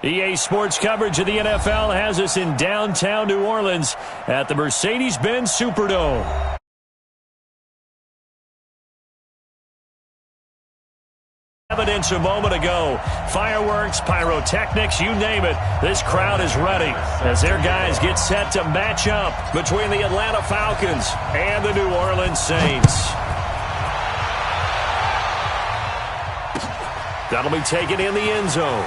EA Sports coverage of the NFL has us in downtown New Orleans at the Mercedes-Benz Superdome. Evidence a moment ago. Fireworks, pyrotechnics, you name it. This crowd is ready as their guys get set to match up between the Atlanta Falcons and the New Orleans Saints. That'll be taken in the end zone.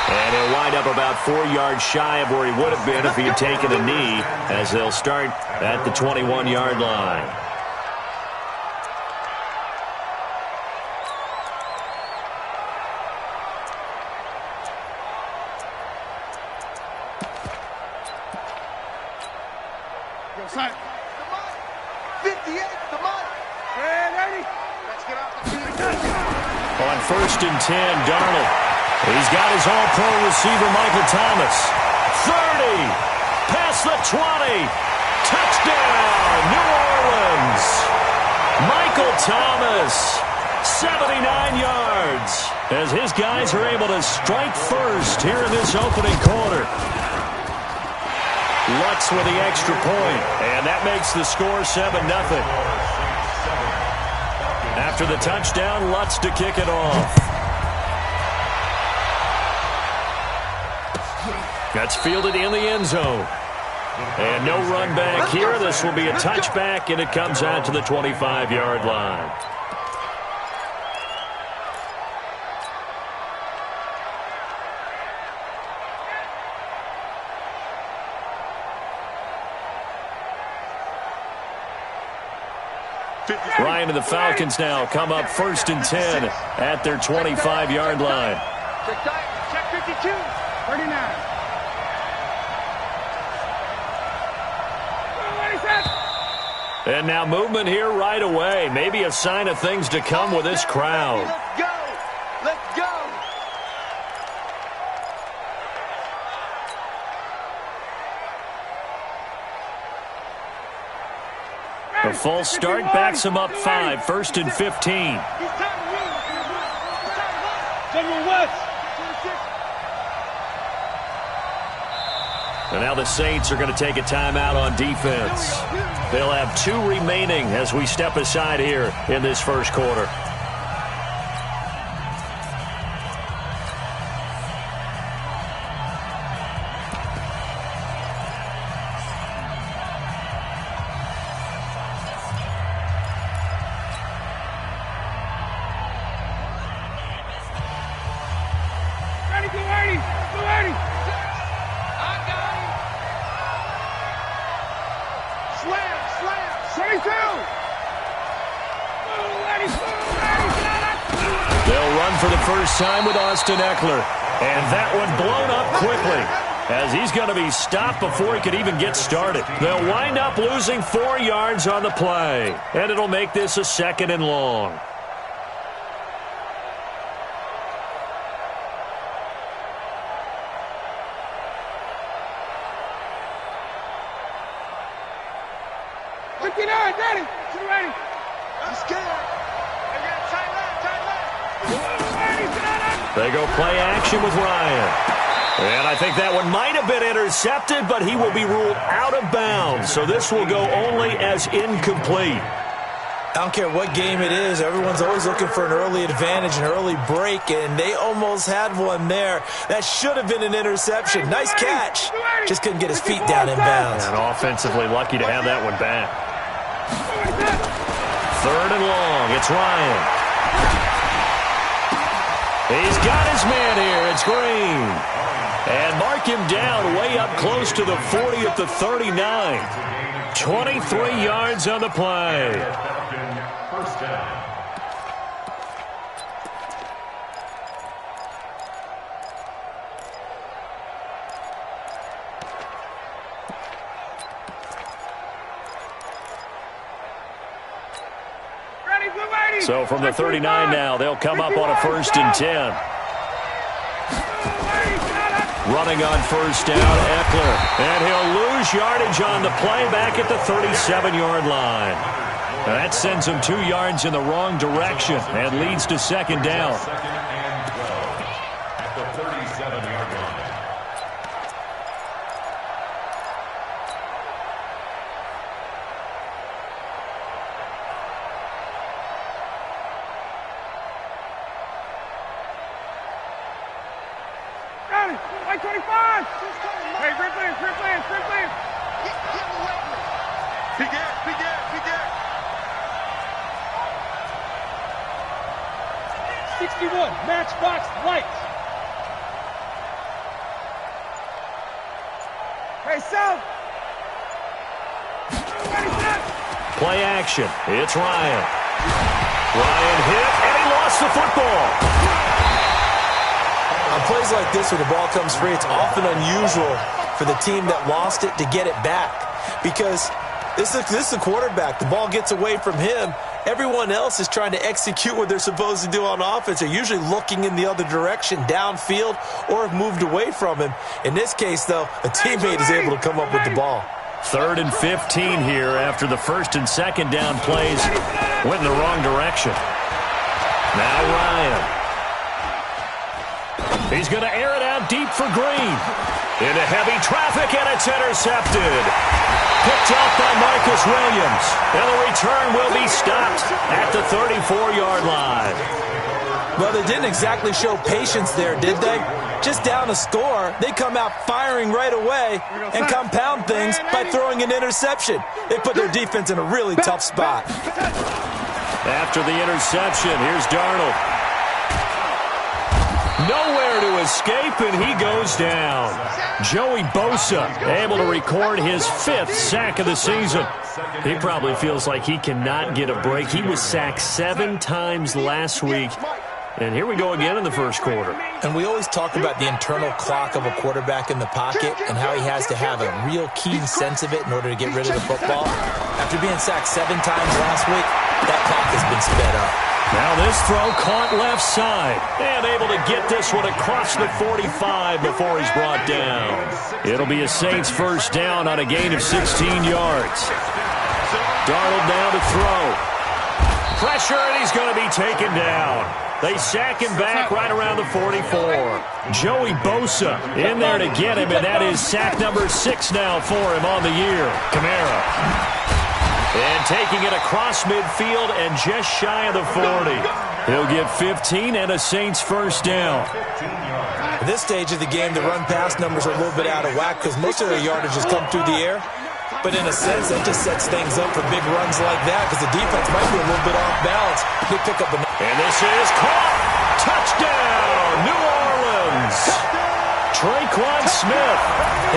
And he'll wind up about 4 yards shy of where he would have been if he had taken a knee, as they'll start at the 21-yard line. On 1st and 10, Darnold. He's got his all-pro receiver, Michael Thomas. 30, past the 20, touchdown, New Orleans. Michael Thomas, 79 yards, as his guys are able to strike first here in this opening quarter. Lutz with the extra point, and that makes the score 7-0. After the touchdown, Lutz to kick it off. That's fielded in the end zone. And no run back here. This will be a touchback, and it comes out to the 25-yard line. Ryan and the Falcons now come up 1st and 10 at their 25-yard line. Check 52, 39. And now movement here right away. Maybe a sign of things to come with this crowd. Let's go. Let's go. The false start backs him up 5, 1st and 15. And now the Saints are going to take a timeout on defense. They'll have 2 remaining as we step aside here in this first quarter. Time with Austin Eckler, and that one blown up quickly as he's going to be stopped before he could even get started. They'll wind up losing 4 yards on the play, and it'll make this a 2nd and long. They go play action with Ryan. And I think that one might have been intercepted, but he will be ruled out of bounds. So this will go only as incomplete. I don't care what game it is. Everyone's always looking for an early advantage, an early break, and they almost had one there. That should have been an interception. Nice catch. Just couldn't get his feet down in bounds. And offensively lucky to have that one back. 3rd and long. It's Ryan. He's got his man here. It's Green. And mark him down way up close to the 40 at the 39. 23 yards on the play. First down. So from the 39 now, they'll come up on a 1st and 10. Running on 1st down, Eckler. And he'll lose yardage on the play back at the 37-yard line. That sends him 2 yards in the wrong direction and leads to 2nd down. Hey, free players. Big air. 61, matchbox lights. Hey, South. Play action. It's Ryan. Ryan hit, and he lost the football. On plays like this where the ball comes free, it's often unusual for the team that lost it to get it back because this is the quarterback. The ball gets away from him. Everyone else is trying to execute what they're supposed to do on offense. They're usually looking in the other direction, downfield, or have moved away from him. In this case, though, a teammate is able to come up with the ball. 3rd and 15 here after the 1st and 2nd down plays went in the wrong direction. Now Ryan. He's going to air it out deep for Green. Into heavy traffic, and it's intercepted. Picked off by Marcus Williams. And the return will be stopped at the 34-yard line. Well, they didn't exactly show patience there, did they? Just down a score, they come out firing right away and compound things by throwing an interception. They put their defense in a really tough spot. After the interception, here's Darnold. Nowhere to escape, and he goes down. Joey Bosa able to record his 5th sack of the season. He probably feels like he cannot get a break. He was sacked 7 times last week. And here we go again in the first quarter. And we always talk about the internal clock of a quarterback in the pocket and how he has to have a real keen sense of it in order to get rid of the football. After being sacked 7 times last week, that clock has been sped up. Now this throw caught left side and able to get this one across the 45 before he's brought down. It'll be a Saints first down on a gain of 16 yards. Darnold now to throw. Pressure, and he's going to be taken down. They sack him back right around the 44. Joey Bosa in there to get him, and that is sack number 6 now for him on the year. Kamara. And taking it across midfield and just shy of the 40. He'll get 15 and a Saints first down. At this stage of the game, the run-pass numbers are a little bit out of whack because most of their yardage has come through the air. But in a sense, that just sets things up for big runs like that because the defense might be a little bit off balance. They pick up and this is caught. Touchdown, New Orleans. Traquan Smith,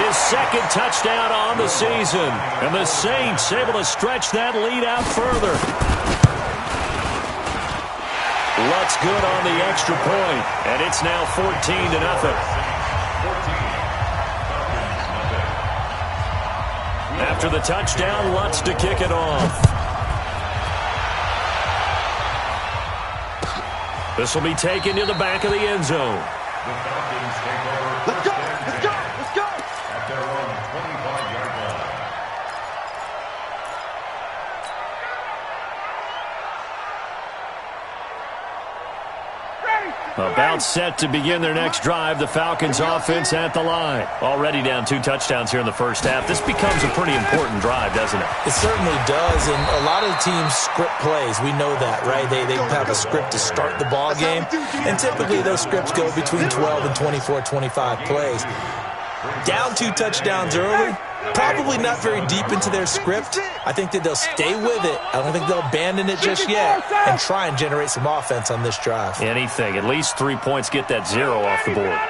his 2nd touchdown on the season. And the Saints able to stretch that lead out further. Lutz good on the extra point, and it's now 14-0. After the touchdown, Lutz to kick it off. This will be taken to the back of the end zone. Let's go. At their own 25-yard line. About set to begin their next drive. The Falcons offense at the line. Already down 2 touchdowns here in the first half. This becomes a pretty important drive, doesn't it? It certainly does, and a lot of the teams script plays. We know that, right? They have a script to start the ball game, and typically those scripts go between 12 and 24, 25 plays. Down 2 touchdowns early, probably not very deep into their script. I think that they'll stay with it. I don't think they'll abandon it just yet and try and generate some offense on this drive. Anything. At least 3 points, get that 0 off the board.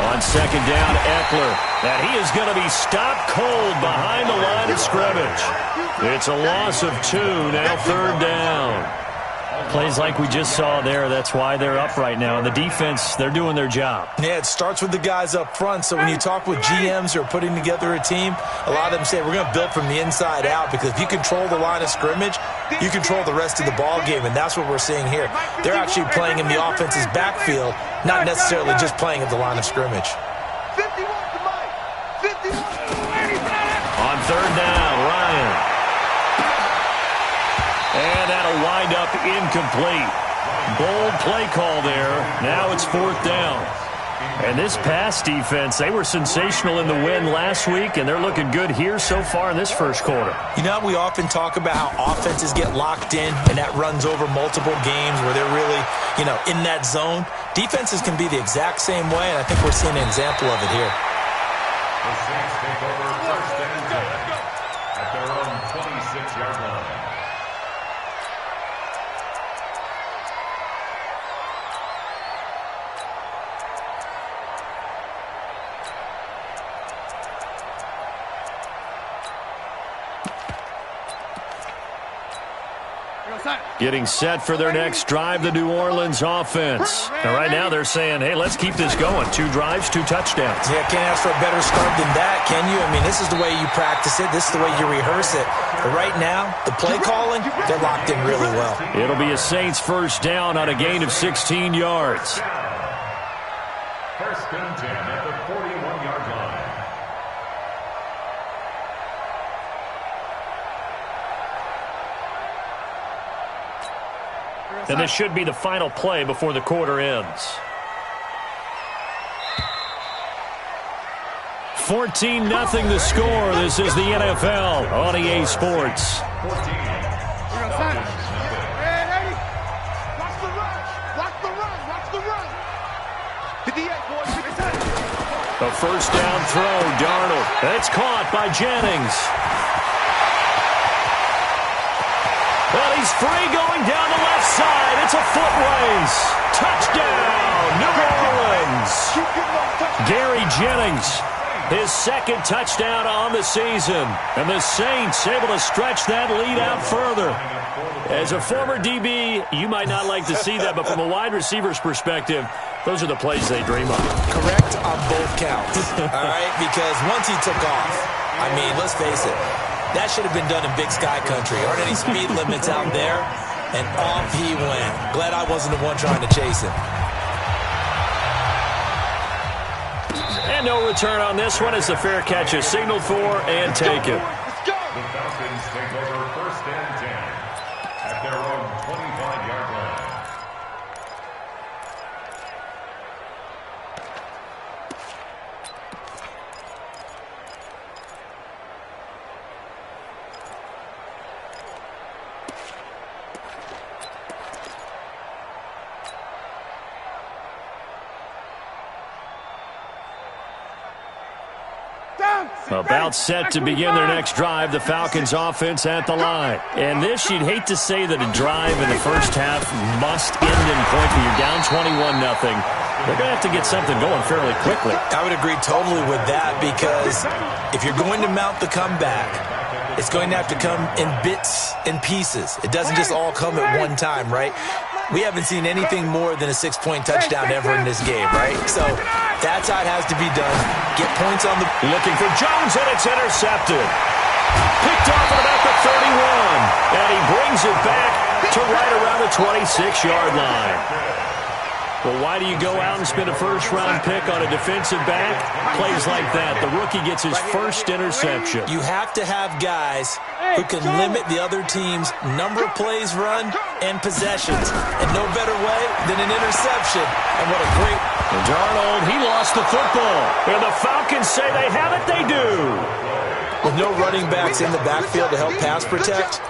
On 2nd down, Eckler. And he is going to be stopped cold behind the line of scrimmage. It's a loss of 2, now 3rd down. Plays like we just saw there, that's why they're up right now. And the defense, they're doing their job. Yeah, it starts with the guys up front. So when you talk with GMs who are putting together a team, a lot of them say we're going to build from the inside out because if you control the line of scrimmage, you control the rest of the ball game, and that's what we're seeing here. They're actually playing in the offense's backfield, not necessarily just playing at the line of scrimmage. 51 to Mike. 51. On 3rd down, Ryan. And that'll wind up incomplete. Bold play call there. Now it's 4th down. And this pass defense, they were sensational in the win last week, and they're looking good here so far in this first quarter. You know, we often talk about how offenses get locked in, and that runs over multiple games where they're really, in that zone. Defenses can be the exact same way, and I think we're seeing an example of it here. The Saints take over first and 10 at their own 26-yard line. Getting set for their next drive, the New Orleans offense. And right now they're saying, hey, let's keep this going. 2 drives, 2 touchdowns. Yeah, can't ask for a better start than that, can you? I mean, this is the way you practice it. This is the way you rehearse it. But right now, the play calling, they're locked in really well. It'll be a Saints first down on a gain of 16 yards. First and 10 at the 41-yard line. And this should be the final play before the quarter ends. 14-0 the score. This is the NFL on EA Sports. 14. A first down throw, Darnold. It's caught by Jennings. Well, he's free going down the left side. It's a foot race. Touchdown, New Orleans. Gary Jennings, his second touchdown on the season. And the Saints able to stretch that lead out further. As a former DB, you might not like to see that, but from a wide receiver's perspective, those are the plays they dream of. Correct on both counts, all right? Because once he took off, I mean, let's face it, that should have been done in Big Sky Country. Aren't any speed limits out there? And off he went. Glad I wasn't the one trying to chase him. And no return on this one as the fair catch is signaled for and taken. The Falcons take over first and 10 at their own 25-yard line. About set to begin their next drive, the Falcons offense at the line. And this, you'd hate to say that a drive in the first half must end in point, but you're down 21-0. They're going to have to get something going fairly quickly. I would agree totally with that, because if you're going to mount the comeback, it's going to have to come in bits and pieces. It doesn't just all come at one time, right? We haven't seen anything more than a 6-point touchdown ever in this game, right? So that's how it has to be done. Get points on the... Looking for Jones, and it's intercepted. Picked off at about the 31. And he brings it back to right around the 26-yard line. Well, why do you go out and spend a first-round pick on a defensive back? Plays like that. The rookie gets his first interception. You have to have guys who can limit the other team's number of plays run and possessions. And no better way than an interception. And what a great... And Darnold, he lost the football. And the Falcons say they have it, they do. With no running backs in the backfield to help pass protect,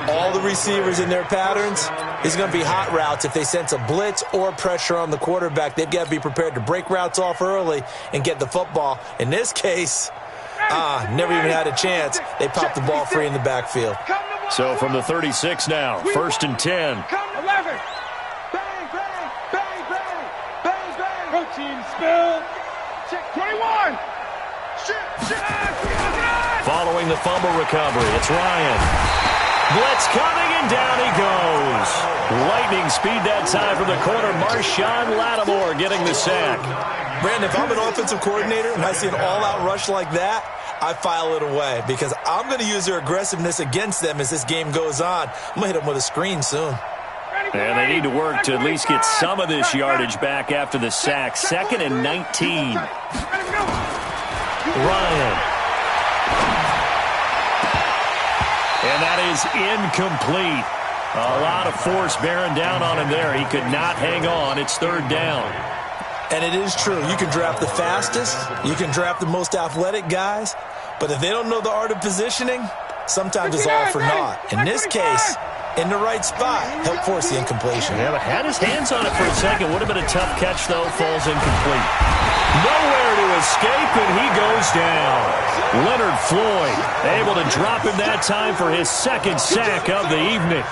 all the receivers in their patterns, it's going to be hot routes. If they sense a blitz or pressure on the quarterback, they've got to be prepared to break routes off early and get the football. In this case, never even had a chance. They popped the ball free in the backfield. So from the 36 now, first and 10. 11. Bang, bang, bang, bang, bang, bang. Protein spill. Check 21. Shit. Following the fumble recovery, it's Ryan. Blitz coming, and down he goes. Lightning speed that time from the corner. Marshawn Lattimore getting the sack. Brandon, if I'm an offensive coordinator and I see an all-out rush like that, I file it away, because I'm going to use their aggressiveness against them as this game goes on. I'm going to hit them with a screen soon. And they need to work to at least get some of this yardage back after the sack. 2nd and 19. Ryan. And that is incomplete. A lot of force bearing down on him there. He could not hang on. It's 3rd down. And it is true. You can draft the fastest. You can draft the most athletic guys. But if they don't know the art of positioning, sometimes it's all for naught. In this case, in the right spot, help force the incompletion. Yeah, but had his hands on it for a second. Would have been a tough catch, though. Falls incomplete. Nowhere to escape, and he goes down. Leonard Floyd able to drop him that time for his second sack of the evening.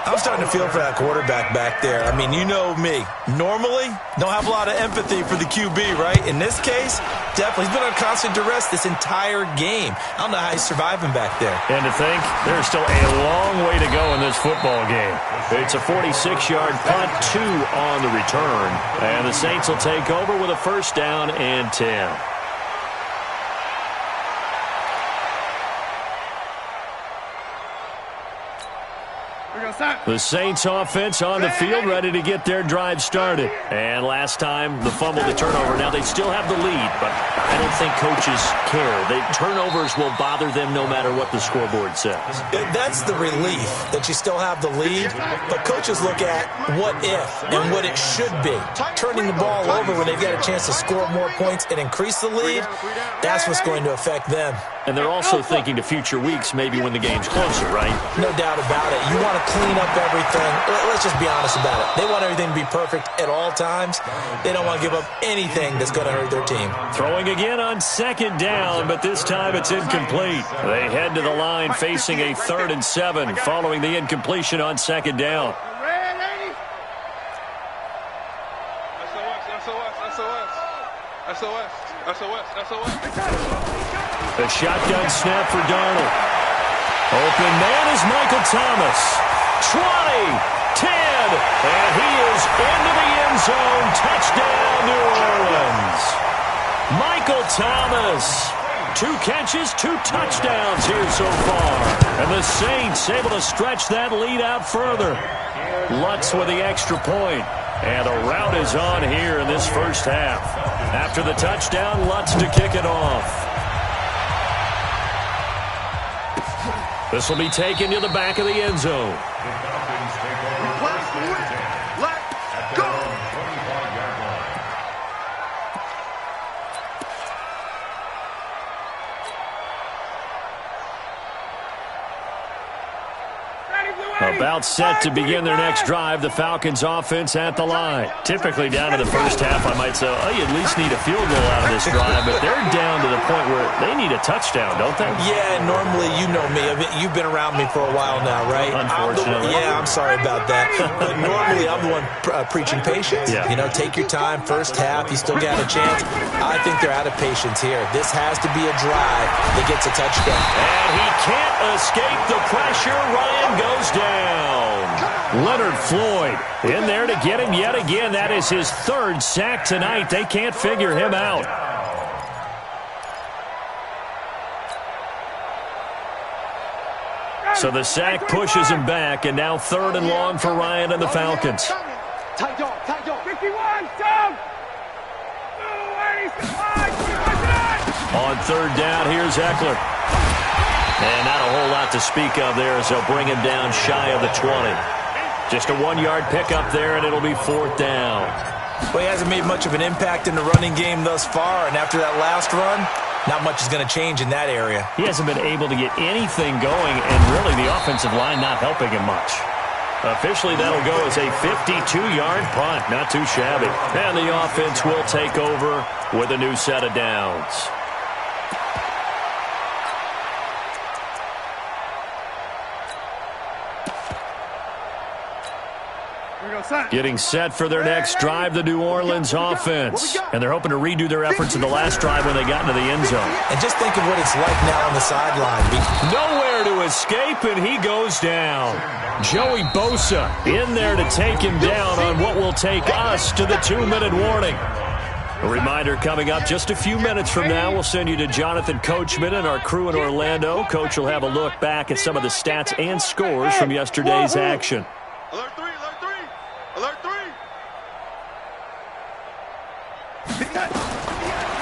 I'm starting to feel for that quarterback back there. I mean, you know me. Normally, don't have a lot of empathy for the QB, right? In this case, definitely. He's been on constant duress this entire game. I don't know how he's surviving back there. And to think, there's still a long way to go in this football game. It's a 46-yard punt, 2 on the return. And the Saints will take over with a first down and 10. The Saints offense on the field, ready to get their drive started. And last time, the fumble, the turnover. Now they still have the lead, but I don't think coaches care. The turnovers will bother them no matter what the scoreboard says. That's the relief that you still have the lead, but coaches look at what if and what it should be. Turning the ball over when they've got a chance to score more points and increase the lead, that's what's going to affect them. And they're also thinking to future weeks, maybe when the game's closer, right? No doubt about it. You want to clean up everything. Let's just be honest about it. They want everything to be perfect at all times. They don't want to give up anything that's going to hurt their team. Throwing again on second down, but this time it's incomplete. They head to the line facing a 3rd and 7 following the incompletion on second down. The shotgun snap for Darnold. Open man is Michael Thomas. 20, 10, and he is into the end zone. Touchdown, New Orleans. Michael Thomas. 2 catches, 2 touchdowns here so far. And the Saints able to stretch that lead out further. Lutz with the extra point. And the route is on here in this first half. After the touchdown, Lutz to kick it off. This will be taken to the back of the end zone. The Falcons take over first and 10 at their own 25-yard line. About set to begin their next drive, the Falcons offense at the line. Typically down to the first half, I might say, oh, you at least need a field goal out of this drive, but they're down to the point where they need a touchdown, don't they? Yeah, normally, you know me. I mean, you've been around me for a while now, right? Unfortunately. I'm sorry about that. But normally, I'm the one preaching patience. Yeah. You know, take your time, first half, you still got a chance. I think they're out of patience here. This has to be a drive that gets a touchdown. And he can't escape the pressure. Ryan goes down. Leonard Floyd in there to get him yet again. That is his 3rd sack tonight. They can't figure him out. So the sack pushes him back, and now 3rd and long for Ryan and the Falcons. Tight dog, 51, down. On 3rd down, here's Eckler. And not a whole lot to speak of there as they'll bring him down shy of the 20. Just a 1-yard pickup there, and it'll be 4th down. Well, he hasn't made much of an impact in the running game thus far, and after that last run, not much is going to change in that area. He hasn't been able to get anything going, and really the offensive line not helping him much. Officially, that'll go as a 52-yard punt. Not too shabby. And the offense will take over with a new set of downs. Getting set for their next drive, the New Orleans offense. And they're hoping to redo their efforts in the last drive when they got into the end zone. And just think of what it's like now on the sideline. Nowhere to escape, and he goes down. Joey Bosa in there to take him down on what will take us to the 2-minute warning. A reminder coming up just a few minutes from now. We'll send you to Jonathan Coachman and our crew in Orlando. Coach will have a look back at some of the stats and scores from yesterday's action. Alert 3, alert 3, alert 3.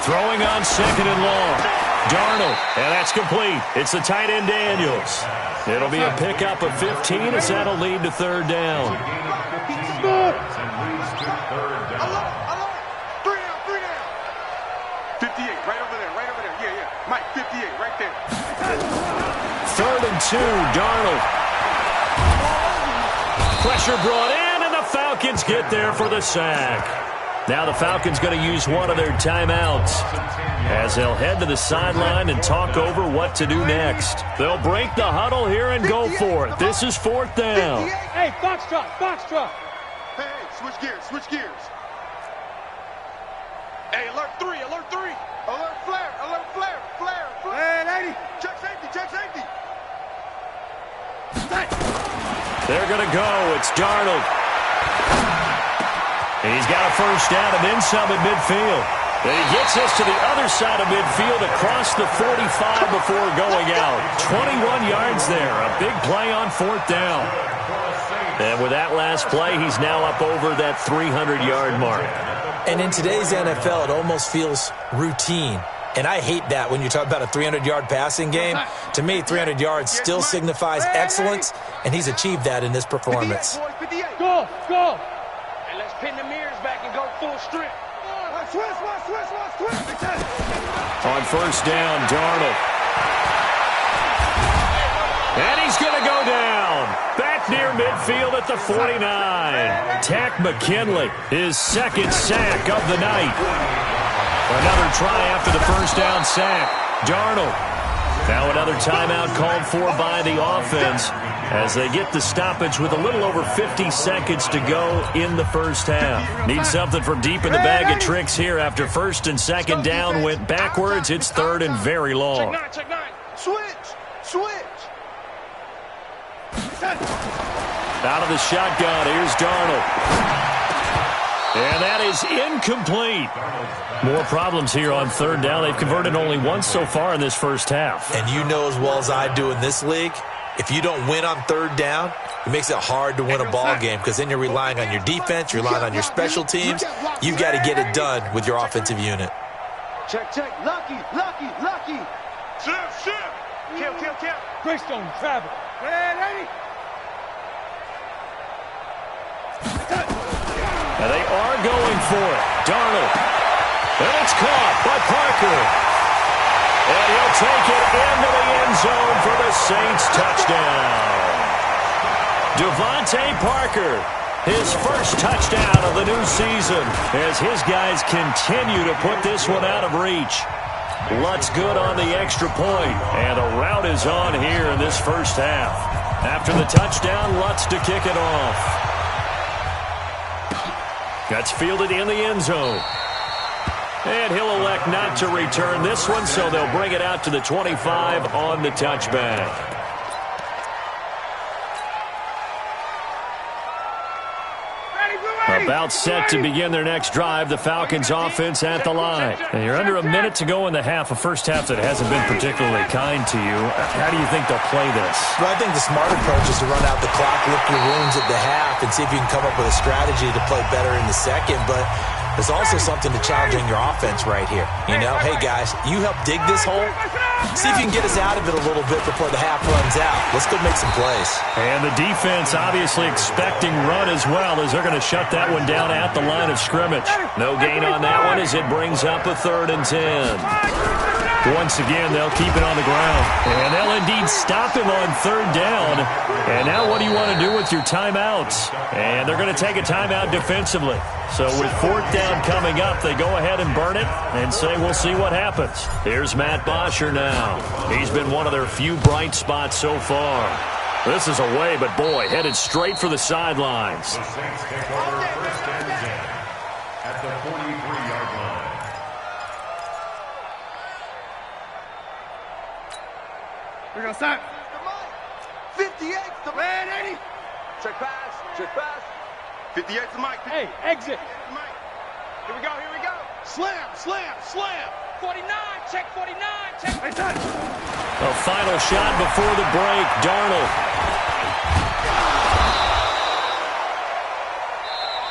Throwing on 2nd and long. Darnold, and that's complete. It's the tight end Daniels. It'll be a pickup of 15 as that'll lead to 3rd down. 3rd and 2, Darnold. Pressure brought in, and the Falcons get there for the sack. Now the Falcons going to use one of their timeouts as they'll head to the sideline and talk over what to do next. They'll break the huddle here and go for it. This is 4th down. Hey, box truck, box truck. Hey, switch gears, switch gears. Hey, alert 3, alert 3. Alert flare, alert flare, flare, flare. Hey, lady. Check safety, check safety. They're going to go. It's Darnold. He's got a 1st down and then some at midfield. And he gets us to the other side of midfield across the 45 before going out. 21 yards there. A big play on 4th down. And with that last play, he's now up over that 300-yard mark. And in today's NFL, it almost feels routine. And I hate that when you talk about a 300-yard passing game. To me, 300 yards still signifies excellence, and he's achieved that in this performance. Go, go. And let's pin the mirrors back and go full strip. Switch. On 1st down, Darnold. And he's going to go down. Back near midfield at the 49. Tack McKinley, his 2nd sack of the night. Another try after the 1st down sack. Darnold. Now another timeout called for by the offense as they get the stoppage with a little over 50 seconds to go in the 1st half. Need something from deep in the bag of tricks here after 1st and 2nd down went backwards. It's 3rd and very long. Check 9. Switch. Out of the shotgun, here's Darnold. And that is incomplete. More problems here on 3rd down. They've converted only once so far in this 1st half. And you know as well as I do in this league, if you don't win on 3rd down, it makes it hard to win a ball game because then you're relying on your defense, you're relying on your special teams. You've got to get it done with your offensive unit. Check. Lucky. Shift. Kill. Greystone, travel. Hey, lady. And they are going for it. Darnold. And it's caught by Parker. And he'll take it into the end zone for the Saints touchdown. Devontae Parker, his 1st touchdown of the new season as his guys continue to put this one out of reach. Lutz good on the extra point, and a rout is on here in this 1st half. After the touchdown, Lutz to kick it off. That's fielded in the end zone. And he'll elect not to return this one, so they'll bring it out to the 25 on the touchback. About set to begin their next drive, the Falcons offense at the line. And you're under a minute to go in the half, a 1st half that hasn't been particularly kind to you. How do you think they'll play this? Well, I think the smart approach is to run out the clock, lick your wounds at the half, and see if you can come up with a strategy to play better in the 2nd. But there's also something to challenging your offense right here. You know, hey, guys, you help dig this hole. See if you can get us out of it a little bit before the half runs out. Let's go make some plays. And the defense obviously expecting run as well as they're going to shut that one down at the line of scrimmage. No gain on that one as it brings up a 3rd and 10. Once again, they'll keep it on the ground. And they'll indeed stop him on 3rd down. And now what do you want to do with your timeouts? And they're going to take a timeout defensively. So with 4th down coming up, they go ahead and burn it and say we'll see what happens. Here's Matt Bosher now. He's been one of their few bright spots so far. This is away, but boy, headed straight for the sidelines. The Saints take over 1st and 10 at the 43-yard line. We're going to start. 58, the man, 80. Check pass. 58 the mic. Hey, exit. Here we go. Slam. 49, check 49, check. A final shot before the break, Darnold.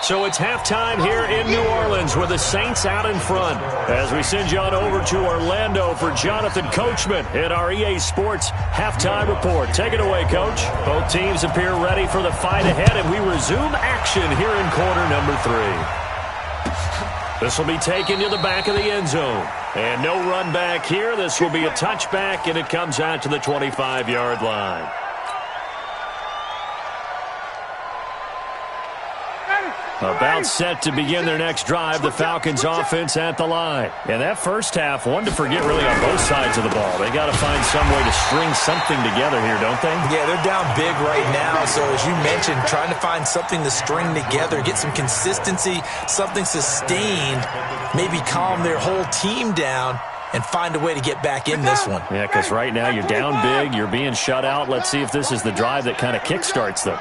So it's halftime here in New Orleans with the Saints out in front. As we send you on over to Orlando for Jonathan Coachman at our EA Sports Halftime Report. Take it away, Coach. Both teams appear ready for the fight ahead, and we resume action here in quarter number 3. This will be taken to the back of the end zone. And no run back here. This will be a touchback, and it comes out to the 25-yard line. About set to begin their next drive, the Falcons offense at the line. And that first half, one to forget really on both sides of the ball. They got to find some way to string something together here, don't they? Yeah, they're down big right now. So as you mentioned, trying to find something to string together, get some consistency, something sustained, maybe calm their whole team down and find a way to get back in this one. Yeah, because right now you're down big, you're being shut out. Let's see if this is the drive that kind of kickstarts them.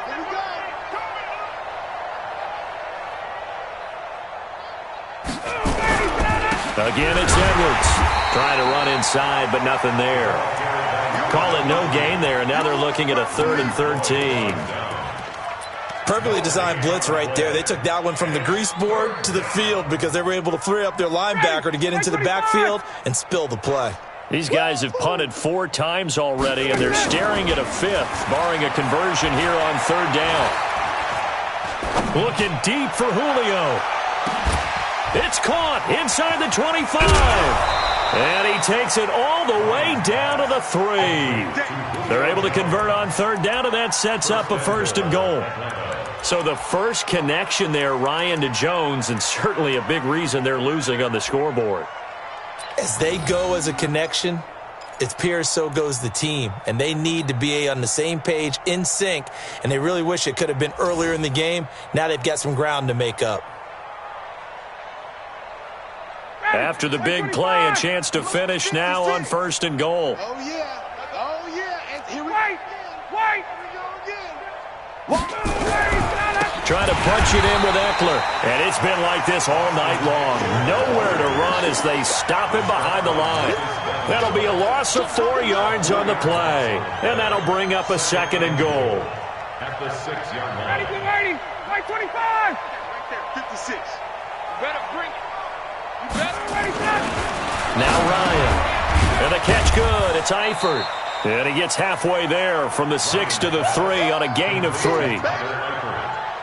Again, it's Edwards. Trying to run inside, but nothing there. Call it no gain there, and now they're looking at a 3rd and 13. Perfectly designed blitz right there. They took that one from the grease board to the field because they were able to free up their linebacker to get into the backfield and spill the play. These guys have punted 4 times already, and they're staring at a 5th, barring a conversion here on 3rd down. Looking deep for Julio. It's caught inside the 25. And he takes it all the way down to the 3. They're able to convert on 3rd down, and that sets up a 1st and goal. So the first connection there, Ryan, to Jones, and certainly a big reason they're losing on the scoreboard. As they go as a connection, it appears so goes the team. And they need to be on the same page, in sync. And they really wish it could have been earlier in the game. Now they've got some ground to make up. After the big play, a chance to finish now on 1st and goal. Oh, yeah. Oh, yeah. And here we go again. Trying to punch it in with Eckler. And it's been like this all night long. Nowhere to run as they stop him behind the line. That'll be a loss of 4 yards on the play. And that'll bring up a 2nd and goal. At the 6-yard line. Ready, right 25. Right there, 56. You better bring it. Now Ryan. And the catch good. It's Eifert. And he gets halfway there from the 6 to the 3 on a gain of 3.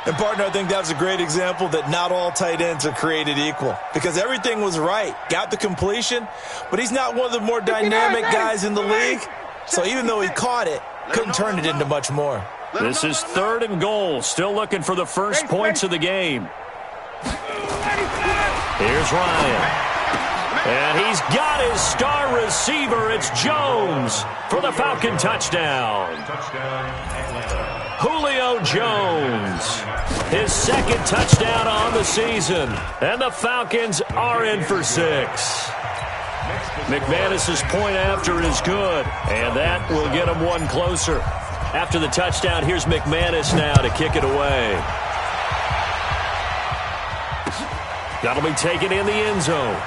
And, partner, I think that was a great example that not all tight ends are created equal because everything was right. Got the completion, but he's not one of the more dynamic guys in the league. So even though he caught it, couldn't turn it into much more. This is 3rd and goal. Still looking for the first points of the game. Here's Ryan. And he's got his star receiver. It's Jones for the Falcon touchdown. Julio Jones, his 2nd touchdown on the season. And the Falcons are in for 6. McManus's point after is good, and that will get them one closer. After the touchdown, here's McManus now to kick it away. That'll be taken in the end zone.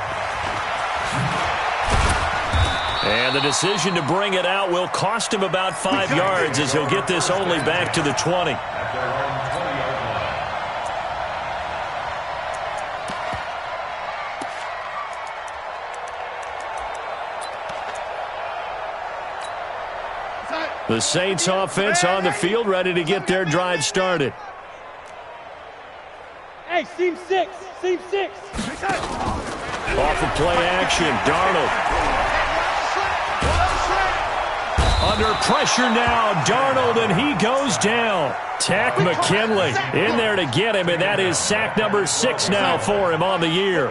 And the decision to bring it out will cost him about 5 yards as he'll get this only back to the 20. The Saints offense on the field, ready to get their drive started. Hey, seam 6. Seam 6. Off of play action, Darnold. Under pressure now, Darnold, and he goes down. Tack McKinley in there to get him, and that is sack number 6 now for him on the year.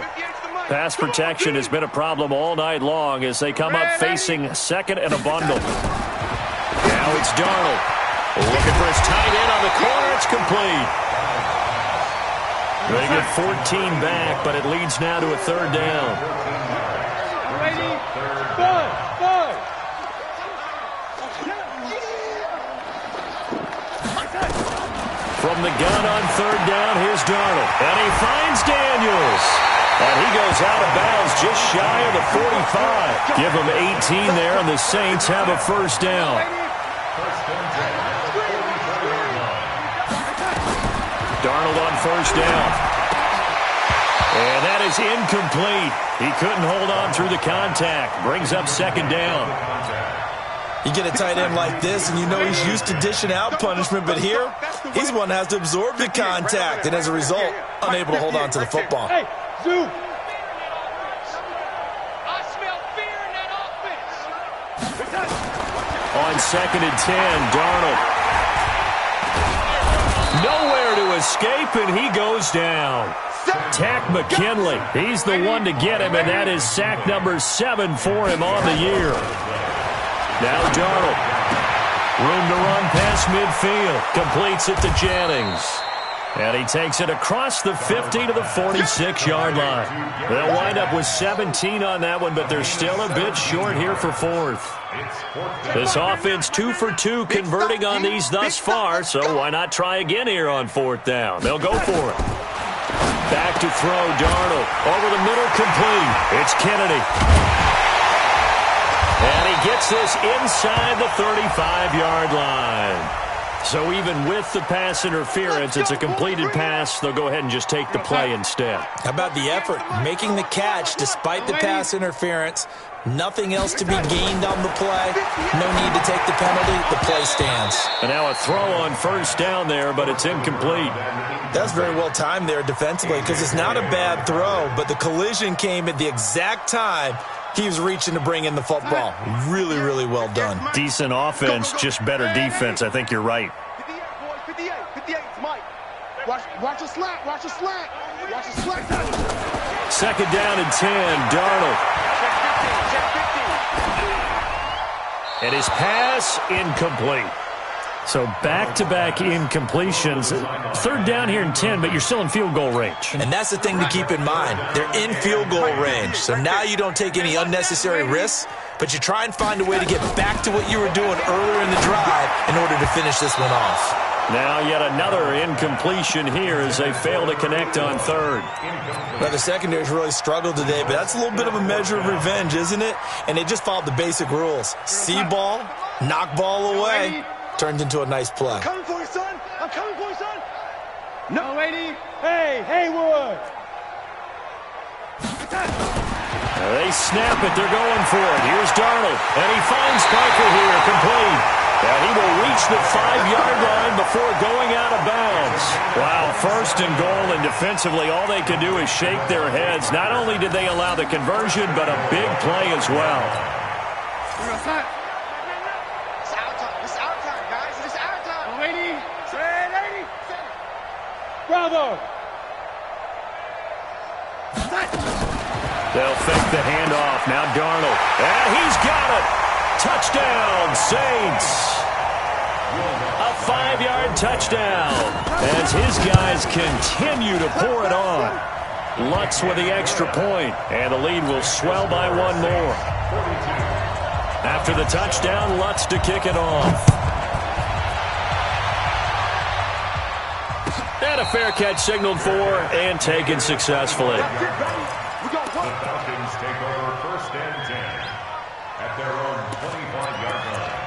Pass protection has been a problem all night long as they come up facing 2nd and a bundle. Now it's Darnold. Looking for his tight end on the corner. It's complete. They get 14 back, but it leads now to a 3rd down. Ready? 5. From the gun on 3rd down, here's Darnold. And he finds Daniels. And he goes out of bounds just shy of the 45. Give him 18 there, and the Saints have a 1st down. Darnold on 1st down. And that is incomplete. He couldn't hold on through the contact. Brings up 2nd down. You get a tight end like this, and you know he's used to dishing out punishment, but here, he's one that has to absorb the contact, and as a result, unable to hold on to the football. Hey, Zoo, On 2nd and 10, Darnold. Nowhere to escape, and he goes down. Tack McKinley. He's the one to get him, and that is sack number 7 for him on the year. Now Darnold. Room to run past midfield. Completes it to Jennings. And he takes it across the 50 to the 46-yard line. They'll wind up with 17 on that one, but they're still a bit short here for 4th. This offense 2 for 2 converting on these thus far, so why not try again here on 4th down? They'll go for it. Back to throw, Darnold. Over the middle, complete. It's Kennedy. And he gets this inside the 35-yard line. So even with the pass interference, it's a completed pass. They'll go ahead and just take the play instead. How about the effort? Making the catch despite the pass interference. Nothing else to be gained on the play. No need to take the penalty. The play stands. And now a throw on 1st down there, but it's incomplete. That's very well timed there defensively because it's not a bad throw, but the collision came at the exact time he was reaching to bring in the football. Really, really well done. Decent offense, just better defense. I think you're right. 58, 58, Mike. Watch a slant, watch a slant. Watch a slant. 2nd down and 10, Darnold. And his pass incomplete. So back-to-back incompletions. 3rd down here and 10, but you're still in field goal range. And that's the thing to keep in mind. They're in field goal range. So now you don't take any unnecessary risks, but you try and find a way to get back to what you were doing earlier in the drive in order to finish this one off. Now yet another incompletion here as they fail to connect on 3rd. Well, the secondary's really struggled today, but that's a little bit of a measure of revenge, isn't it? And they just followed the basic rules. See ball, knock ball away. Turned into a nice play. I'm coming for you, son. I'm coming for you, son. No, lady. Hey, Haywood. They snap it. They're going for it. Here's Darnold. And he finds Parker here. Complete. And he will reach the 5-yard line before going out of bounds. Wow, 1st and goal, and defensively all they could do is shake their heads. Not only did they allow the conversion, but a big play as well. It's our time. It's our time, guys. It's our time. Lady. Lady. Bravo. They'll fake the handoff. Now Darnold. And he's got it. Touchdown, Saints. A 5-yard touchdown as his guys continue to pour it on. Lutz with the extra point, and the lead will swell by 1 more. After the touchdown, Lutz to kick it off. And a fair catch signaled for and taken successfully. The Falcons take over 1st and 10 at their own 25-yard line.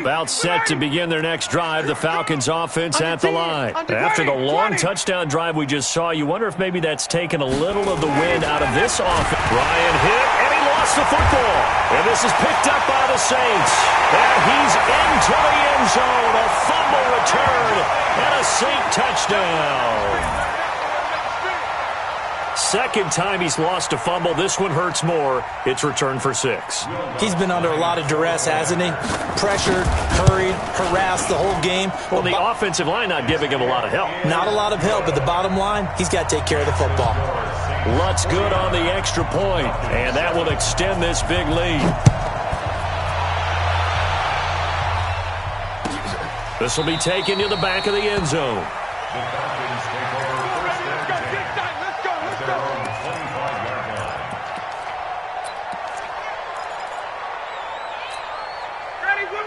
About set to begin their next drive, the Falcons offense at the line. After the long touchdown drive we just saw, you wonder if maybe that's taken a little of the wind out of this offense. Ryan hit, and he lost the football. And this is picked up by the Saints. And he's into the end zone. A fumble return and a Saint touchdown. 2nd time he's lost a fumble. This one hurts more. It's returned for 6. He's been under a lot of duress, hasn't he? Pressured, hurried, harassed the whole game. Well, the offensive line not giving him a lot of help. Not a lot of help, but the bottom line, he's got to take care of the football. Lutz good on the extra point, and that will extend this big lead. This will be taken to the back of the end zone. The Falcons take over 1st and 10 at their own 25-yard line.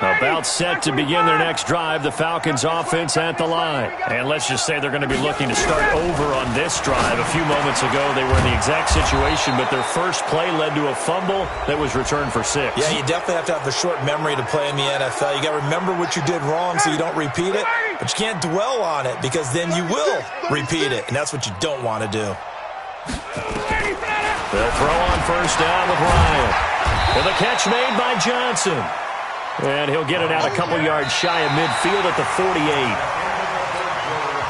About set to begin their next drive, the Falcons offense at the line. And let's just say they're going to be looking to start over on this drive. A few moments ago, they were in the exact situation, but their first play led to a fumble that was returned for 6. Yeah, you definitely have to have a short memory to play in the NFL. You got to remember what you did wrong so you don't repeat it, but you can't dwell on it because then you will repeat it, and that's what you don't want to do. They'll throw on 1st down with Ryan. And the catch made by Johnson. And he'll get it out a couple yards shy of midfield at the 48.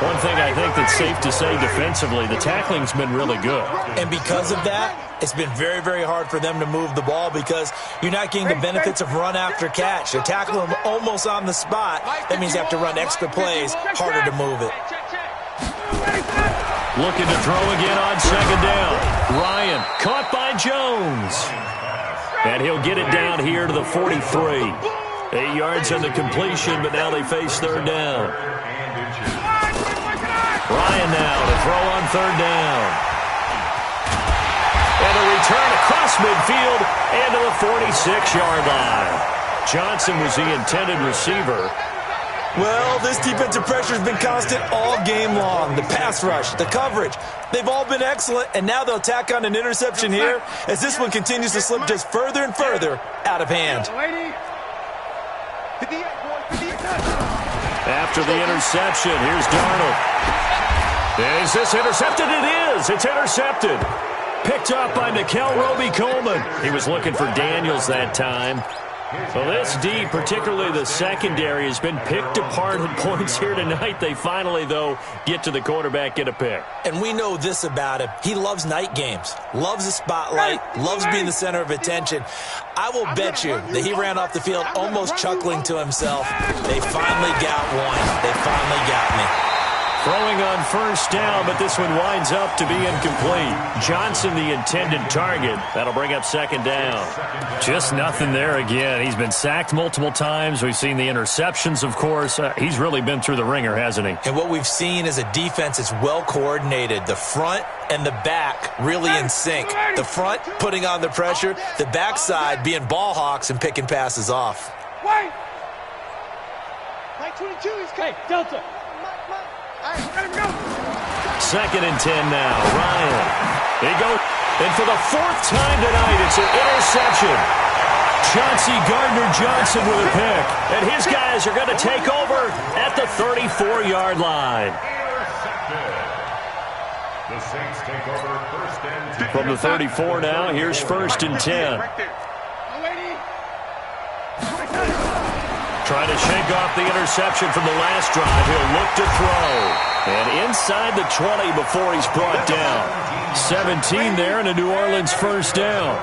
One thing I think that's safe to say defensively, the tackling's been really good. And because of that, it's been very, very hard for them to move the ball because you're not getting the benefits of run after catch. They're tackling them almost on the spot. That means you have to run extra plays, harder to move it. Looking to throw again on second down. Ryan caught by Jones. And he'll get it down here to the 43. 8 yards on the completion, but now they face third down. Ryan now to throw on third down. And a return across midfield and to the 46-yard line. Johnson was the intended receiver. Well, this defensive pressure has been constant all game long. The pass rush, the coverage, they've all been excellent, and now they'll tack on an interception here as this one continues to slip just further and further out of hand. After the interception, here's Darnold. Is this intercepted? It is. It's intercepted. Picked up by Nickel Roby-Coleman. He was looking for Daniels that time. Well, this D, particularly the secondary, has been picked apart at points here tonight. They finally, though, get to the quarterback, get a pick. And we know this about him. He loves night games, loves the spotlight, loves being the center of attention. I will bet you that he ran off the field almost chuckling to himself. They finally got one. They finally got me. Throwing on first down, but this one winds up to be incomplete. Johnson, the intended target. That'll bring up second down. Just nothing there again. He's been sacked multiple times. We've seen the interceptions, of course. He's really been through the ringer, hasn't he? And what we've seen is a defense that's well coordinated. The front and the back really in sync. The front putting on the pressure. The backside being ball hawks and picking passes off. Wait! 22 is hey, Delta. Second and 10 now. Ryan. He goes. And for the fourth time tonight, it's an interception. Chauncey Gardner-Johnson with a pick. And his guys are going to take over at the 34-yard line. The Saints take over first and 10. From the 34 now, here's first and 10. Trying to shake off the interception from the last drive. He'll look to throw. And inside the 20 before he's brought down. 17 there and a New Orleans first down.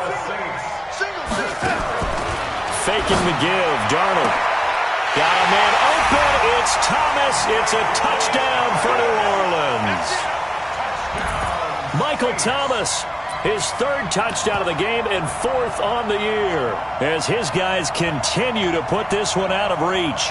Faking the give. Darnold. Got a man open. It's Thomas. It's a touchdown for New Orleans. Michael Thomas. His third touchdown of the game and fourth on the year as his guys continue to put this one out of reach.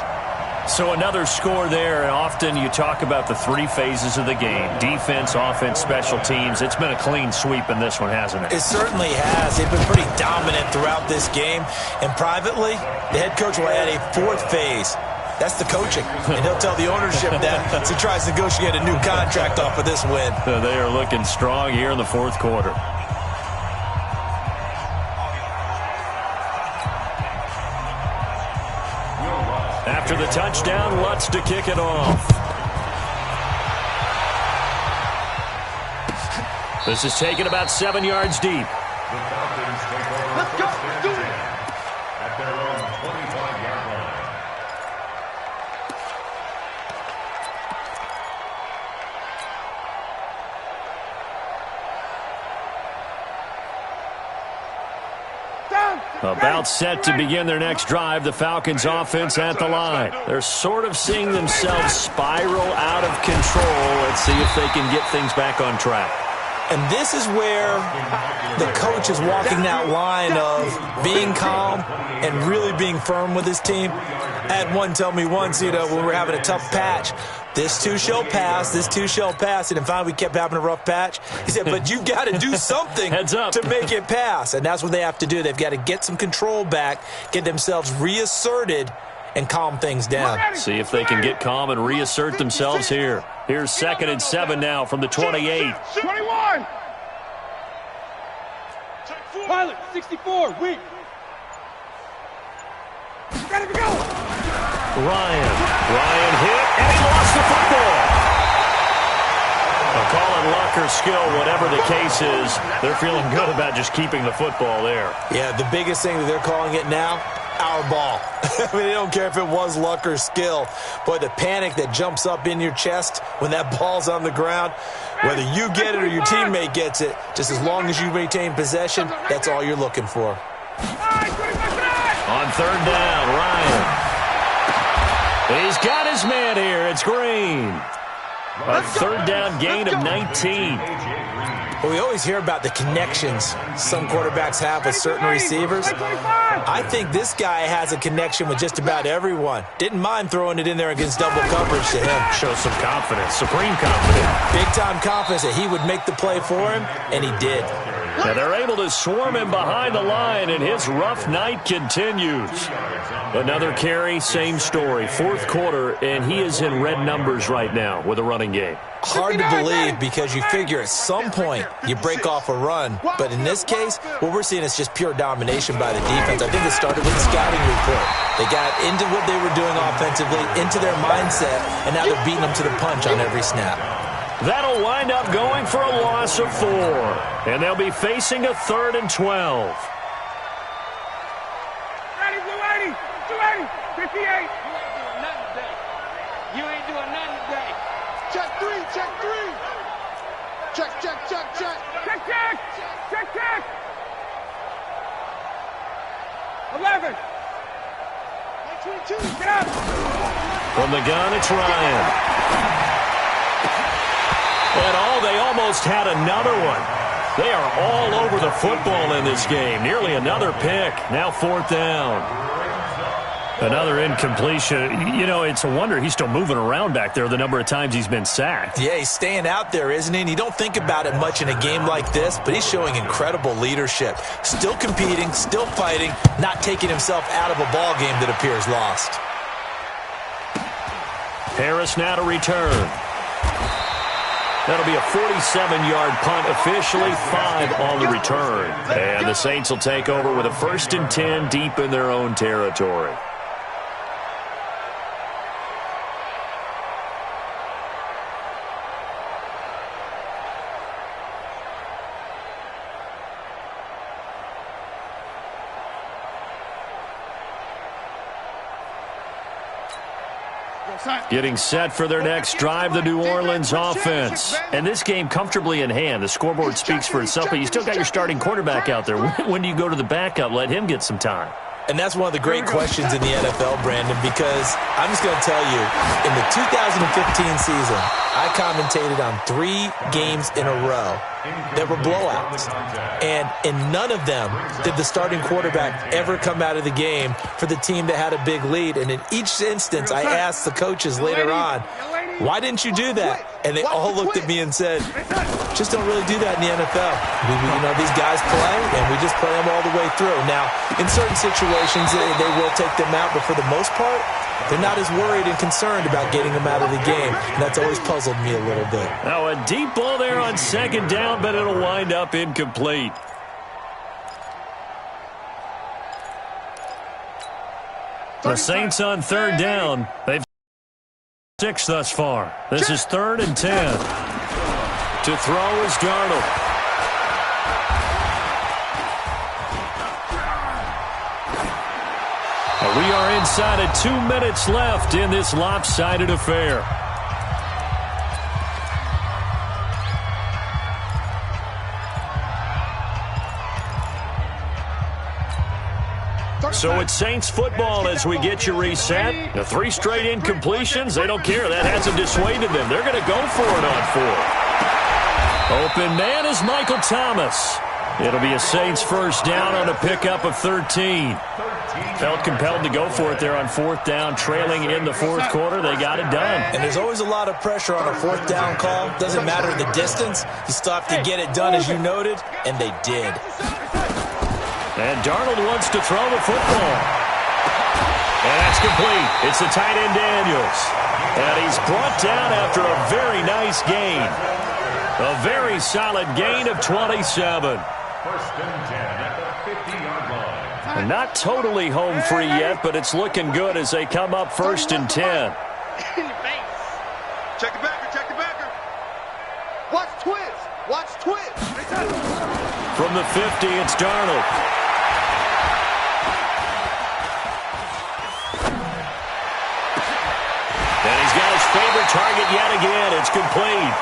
So another score there, and often you talk about the three phases of the game. Defense, offense, special teams. It's been a clean sweep in this one, hasn't it? It certainly has. They've been pretty dominant throughout this game. And privately, the head coach will add a fourth phase. That's the coaching. And he'll tell the ownership that as he tries to negotiate a new contract off of this win. They are looking strong here in the fourth quarter. After the touchdown, Lutz to kick it off. This is taken about 7 yards deep. The Falcons take over first and 10 at their own 25-yard line. About set to begin their next drive, the Falcons offense at the line. They're sort of seeing themselves spiral out of control. Let's see if they can get things back on track. And this is where the coach is walking that line of being calm and really being firm with his team. I had one tell me once, when we were having a tough patch, this too shall pass, this too shall pass. And finally we kept having a rough patch. He said, but you've got to do something Heads up. to make it pass. And that's what they have to do. They've got to get some control back, get themselves reasserted, and calm things down. See if they can get calm and reassert themselves here. Here's second and 7 now from the 28. 21. Pilot, 64, weak. Ready to go. Ryan hit, and he lost the football. A call it luck or skill, whatever the case is, they're feeling good about just keeping the football there. Yeah, the biggest thing that they're calling it now, our ball. I mean, they don't care if it was luck or skill. Boy, the panic that jumps up in your chest when that ball's on the ground, whether you get it or your teammate gets it, just as long as you maintain possession, that's all you're looking for. On third down, Ryan. He's got his man here. It's Green. A third down gain of 19. Well, we always hear about the connections some quarterbacks have with certain receivers. I think this guy has a connection with just about everyone. Didn't mind throwing it in there against double coverage to him. Shows some confidence, supreme confidence. Big-time confidence that he would make the play for him, and he did. Now they're able to swarm him behind the line, and his rough night continues. Another carry, same story. Fourth quarter, and he is in red numbers right now with a running game. Hard to believe because you figure at some point you break off a run. But in this case, what we're seeing is just pure domination by the defense. I think it started with the scouting report. They got into what they were doing offensively, into their mindset, and now they're beating them to the punch on every snap. That'll wind up going for a loss of 4. And they'll be facing a 3rd and 12. Ready, blue 80, 280, 58. You ain't doing nothing today. Check 3, check 3. Check, check, check, check. Check, check. Check, check. 11. 22. Get up. From the gun, it's Ryan. And they almost had another one. They are all over the football in this game. Nearly another pick. Now 4th down. Another incompletion. You know, it's a wonder he's still moving around back there the number of times he's been sacked. Yeah, he's staying out there, isn't he? And you don't think about it much in a game like this, but he's showing incredible leadership. Still competing, still fighting, not taking himself out of a ball game that appears lost. Harris now to return. That'll be a 47-yard punt, officially 5 on the return. And the Saints will take over with a 1st and 10 deep in their own territory. Getting set for their next drive, the New Orleans offense. And this game comfortably in hand. The scoreboard speaks for itself, but you still got your starting quarterback out there. When do you go to the backup? Let him get some time. And that's one of the great questions in the NFL, Brandon, because I'm just going to tell you, in the 2015 season, I commentated on 3 games in a row that were blowouts. And in none of them did the starting quarterback ever come out of the game for the team that had a big lead. And in each instance, I asked the coaches later on, why didn't you do that? And they all looked at me and said, just don't really do that in the NFL. You know, these guys play, and we just play them all the way through. Now, in certain situations, they will take them out, but for the most part, they're not as worried and concerned about getting them out of the game. And that's always puzzled me a little bit. Now, a deep ball there on 2nd down, but it'll wind up incomplete. The Saints on 3rd down. They've 6 thus far. This is 3rd and 10. To throw is Darnold. We are inside of 2 minutes left in this lopsided affair. So it's Saints football as we get you reset. The 3 straight incompletions, they don't care. That hasn't dissuaded them. They're going to go for it on 4th. Open man is Michael Thomas. It'll be a Saints 1st down on a pickup of 13. Felt compelled to go for it there on 4th down, trailing in the 4th quarter. They got it done. And there's always a lot of pressure on a 4th down call. Doesn't matter the distance. You still have to get it done, as you noted, and they did. And Darnold wants to throw the football. And that's complete. It's the tight end Daniels. And he's brought down after a very nice gain. A very solid gain of 27. 1st and 10 at the 50-yard line. And not totally home free yet, but it's looking good as they come up 1st and 10. Check the backer, check the backer. Watch From the 50, it's Darnold. And he's got his favorite target yet again. It's complete.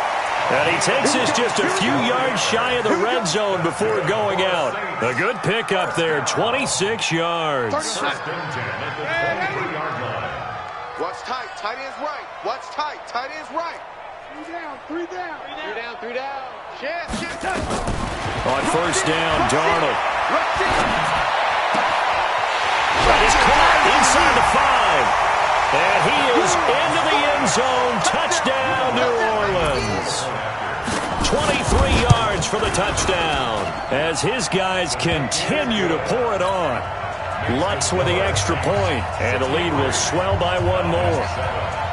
And he takes this just a few yards shy of the red zone before going out. A good pickup there, 26 yards. First and 10 at the 23-yard line. What's tight? Tight end's right. What's tight? Tight end's right. Three down. Chance. On first down, Darnold. That is caught inside the 5. And he is into the end zone. Touchdown, New Orleans. 23 yards for the touchdown as his guys continue to pour it on. Lutz with the extra point, and the lead will swell by one more.